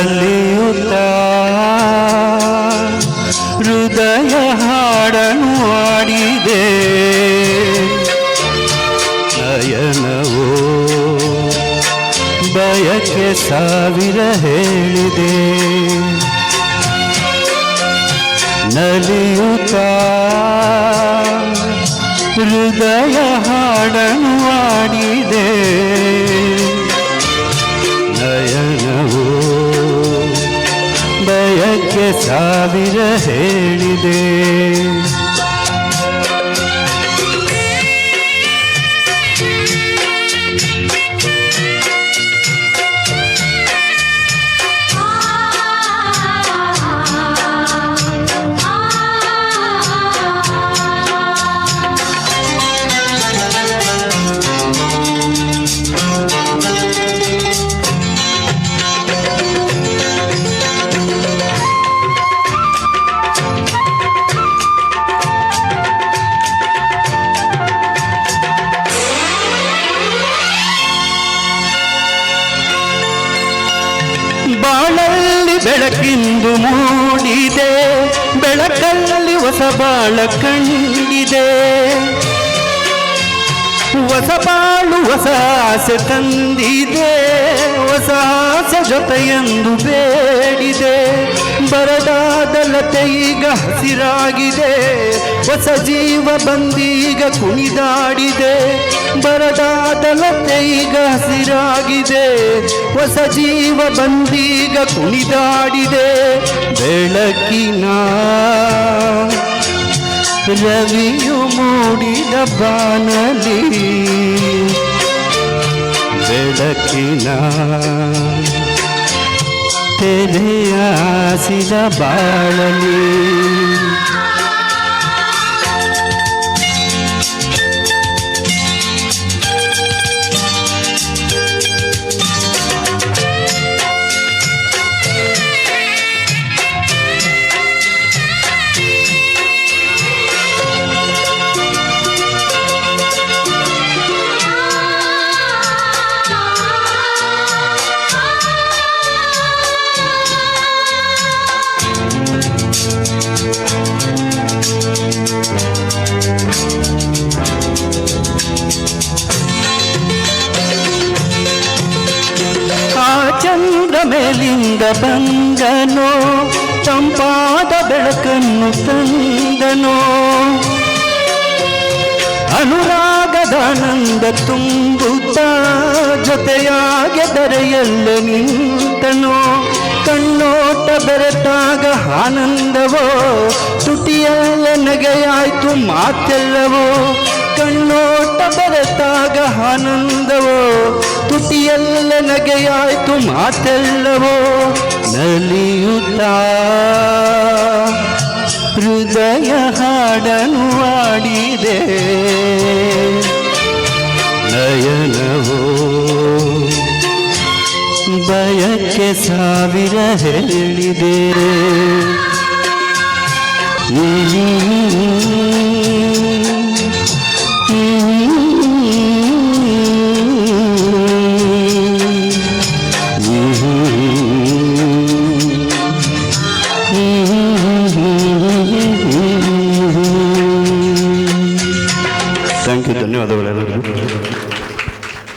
ನಲಿಯುತ್ತ ಹೃದಯ ಹಾಡನು ಆಡಿದೆ. ನಯನವೋ ಬಯಕೆ ಸಾವಿರ ಹೇಳಿದೆ. ನಲಿಯುತ್ತ ಹೃದಯ ಹಾಡನು ಆಡಿದೆ. ನಯನವೋ ಬಯಕೆ ಸಾವಿರ ಹೇಳಿದೆ. ಬಾಳಲ್ಲಿ ಬೆಳಕಿಂದು ಮೂಡಿದೆ, ಬೆಳಕಲ್ಲಿ ಹೊಸ ಬಾಳ ಕಂಡಿದೆ. ಹೊಸ ಬಾಳು ಹೊಸ ಆಸೆ ತಂದಿದೆ, ಹೊಸ ಆಸೆ ಜೊತೆಯೆಂದು ಬೇಡಿದೆ. ಬರದಾದ ಲತೆ ಈಗ ಹಸಿರಾಗಿದೆ, ಹೊಸ ಜೀವ ಬಂದೀಗ ಕುಣಿದಾಡಿದೆ. ಬರದಾದ ಲತೆ ಈಗ ಹಸಿರಾಗಿದೆ, ಹೊಸ ಜೀವ ಬಂದೀಗ ಕುಣಿದಾಡಿದೆ. ಬೆಳಕಿನ ರವಿಯು ಮೂಡಿದ ಬಾನಲಿ, ಬೆಳಕಿನ ತೆರೆಯಾಸಿದ ಬಾಳಲಿ. ಚಂದ್ರ ಮೇಲಿಂದ ಬಂದನೋ, ತಂಪಾದ ಬೆಳಕನ್ನು ತಂದನೋ. ಅನುರಾಗದಾನಂದ ತುಂಬುತ್ತ ಜೊತೆಯಾಗೆ ಧರೆಯಲ್ಲ ನಿಂತನೋ. ಕಣ್ಣೋಟ ಬೆರೆತಾಗ ಆನಂದವೋ, ತುಟಿಯಲ್ಲ ನಗೆಯಾಯ್ತು ಮಾತೆಲ್ಲವೋ. ಕಣ್ಣೋಟ ಬೆರೆತಾಗ ಆನಂದವೋ, ತುಟಿಯಲ್ಲ ನಗೆಯಾಯ್ತು ಮಾತೆಲ್ಲವೋ. ನಲಿಯುತ್ತ ಹೃದಯ ಹಾಡನು ಆಡಿದೆ. ನಯನವೋ ಬಯಕೆ ಸಾವಿರ ಹೇಳಿದೆ. ಥ್ಯಾಂಕ್ ಯು, ಧನ್ಯವಾದಗಳು.